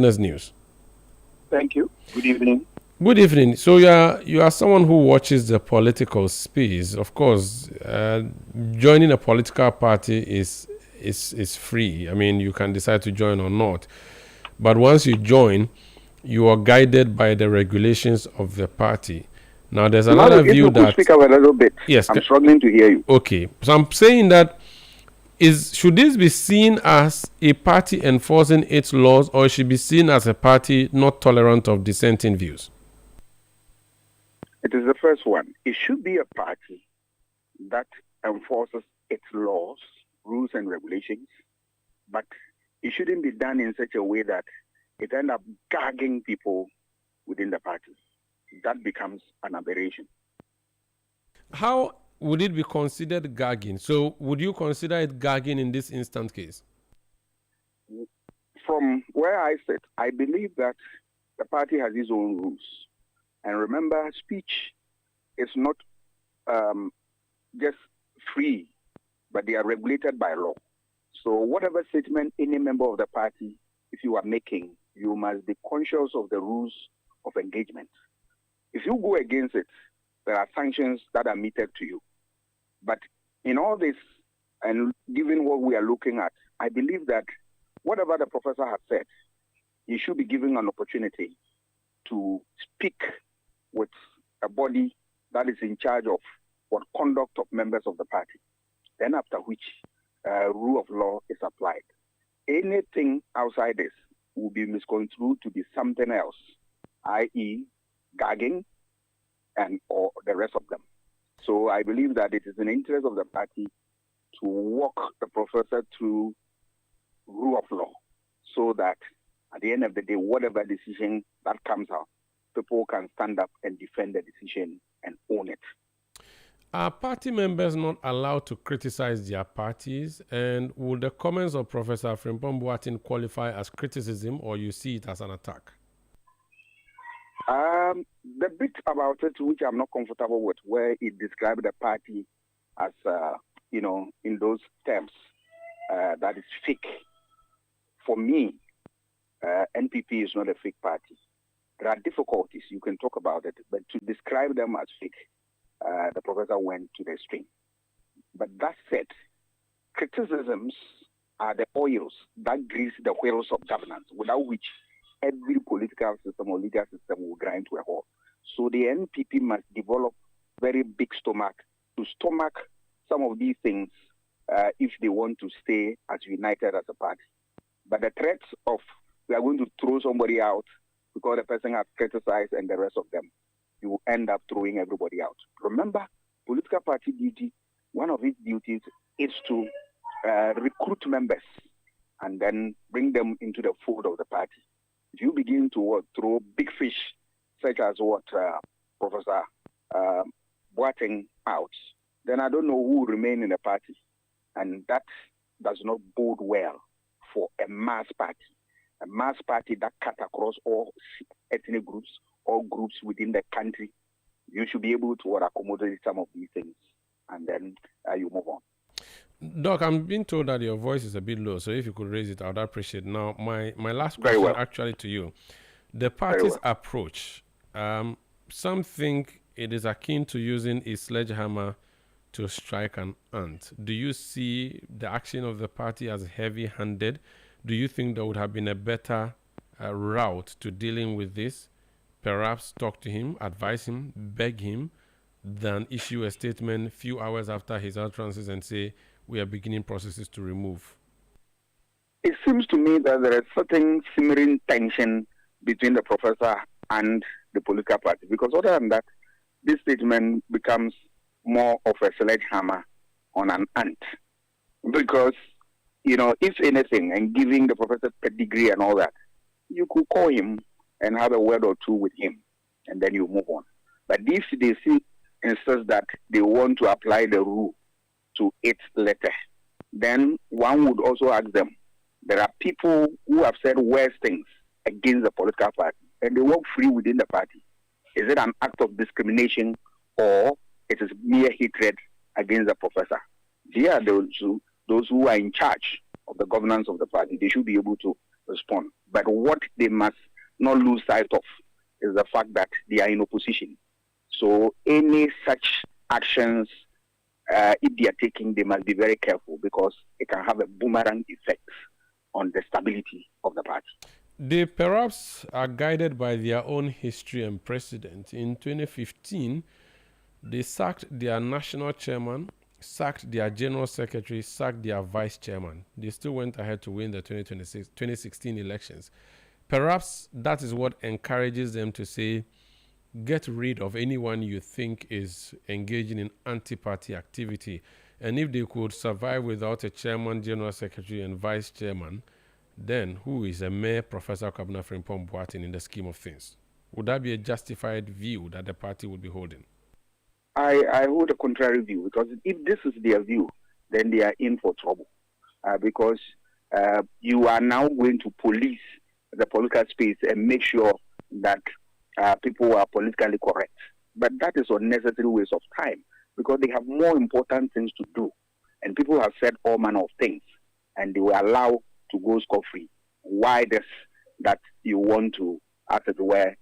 Witness News. Thank you. Good evening. Good evening. So you are someone who watches the political space. Of course, joining a political party is free. I mean, you can decide to join or not. But once you join, you are guided by the regulations of the party. Now, there's another If view you could that... speak up a little bit. Yes. I'm struggling to hear you. Okay. So I'm saying that should this be seen as a party enforcing its laws, or it should be seen as a party not tolerant of dissenting views? It is the first one. It should be a party that enforces its laws, rules, and regulations, but it shouldn't be done in such a way that it ends up gagging people within the party. That becomes an aberration. How would it be considered gagging? So would you consider it gagging in this instant case? From where I sit, I believe that the party has its own rules. And remember, speech is not just free, but they are regulated by law. So whatever statement any member of the party, if you are making, you must be conscious of the rules of engagement. If you go against it, there are sanctions that are meted to you. But in all this, and given what we are looking at, I believe that whatever the professor has said, he should be given an opportunity to speak with a body that is in charge of what conduct of members of the party. Then after which rule of law is applied. Anything outside this will be misconstrued to be something else, i.e. gagging and or the rest of them. So I believe that it is in the interest of the party to walk the professor through rule of law so that at the end of the day, whatever decision that comes out, people can stand up and defend the decision and own it. Are party members not allowed to criticize their parties? And would the comments of Professor Frimpong Boateng qualify as criticism, or you see it as an attack? The bit about it, which I'm not comfortable with, where it described the party as, in those terms, that is fake. For me, NPP is not a fake party. There are difficulties, you can talk about it, but to describe them as fake, the professor went to the extreme. But that said, criticisms are the oils that grease the wheels of governance, without which every political system or legal system will grind to a halt. So the NPP must develop very big stomach to stomach some of these things if they want to stay as united as a party. But the threats of we are going to throw somebody out because the person has criticized and the rest of them, you will end up throwing everybody out. Remember, political party duty, one of its duties is to recruit members and then bring them into the fold of the party. If you begin to throw big fish, such as what Professor Boateng out, then I don't know who will remain in the party. And that does not bode well for a mass party. A mass party that cut across all ethnic groups, all groups within the country. You should be able to accommodate some of these things, and then you move on. Doc, I'm being told that your voice is a bit low, so if you could raise it, I would appreciate it. Now, my last question actually to you. The party's approach, some think it is akin to using a sledgehammer to strike an ant. Do you see the action of the party as heavy-handed? Do you think there would have been a better route to dealing with this? Perhaps talk to him, advise him, beg him, than issue a statement a few hours after his utterances and say, we are beginning processes to remove? It seems to me that there is certain simmering tension between the professor and the political party, because other than that, this statement becomes more of a sledgehammer on an ant. Because, if anything, and giving the professor pedigree and all that, you could call him and have a word or two with him, and then you move on. But if they see instance that they want to apply the rule to its letter, then one would also ask them, there are people who have said worse things against the political party, and they walk free within the party. Is it an act of discrimination, or it is mere hatred against the professor? They are those who are in charge of the governance of the party. They should be able to respond. But what they must not lose sight of is the fact that they are in opposition. So any such actions, if they are taking, they must be very careful because it can have a boomerang effect on the stability of the party. They perhaps are guided by their own history and precedent. In 2015, they sacked their national chairman, sacked their general secretary, sacked their vice chairman. They still went ahead to win the 2016 elections. Perhaps that is what encourages them to say, get rid of anyone you think is engaging in anti-party activity. And if they could survive without a chairman, general secretary, and vice chairman, then who is a mere Professor Dr Frimpong Boateng in the scheme of things? Would that be a justified view that the party would be holding? I hold a contrary view, because if this is their view, then they are in for trouble. Because you are now going to police the political space and make sure that people are politically correct. But that is a unnecessary waste of time, because they have more important things to do. And people have said all manner of things, and they will allow to go scot-free. Why this that you want to, as it were,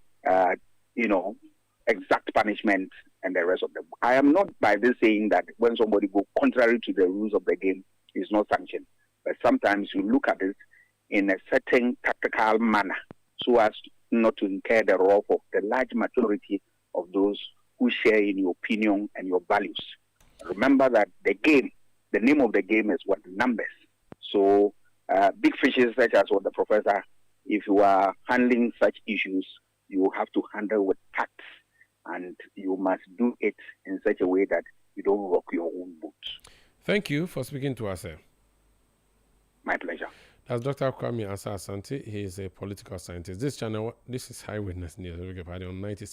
exact punishment and the rest of them? I am not by this saying that when somebody goes contrary to the rules of the game, is not sanctioned. But sometimes you look at it in a certain tactical manner so as not to incur the wrath of the large majority of those who share in your opinion and your values. Remember that the name of the game is what? Numbers. So big fishes such as what the professor, if you are handling such issues, you have to handle with tact, and you must do it in such a way that you don't rock your own boat. Thank you for speaking to us, sir. My pleasure. That's Dr. Asah Asante. He is a political scientist. This channel, this is High Witness News. On 97.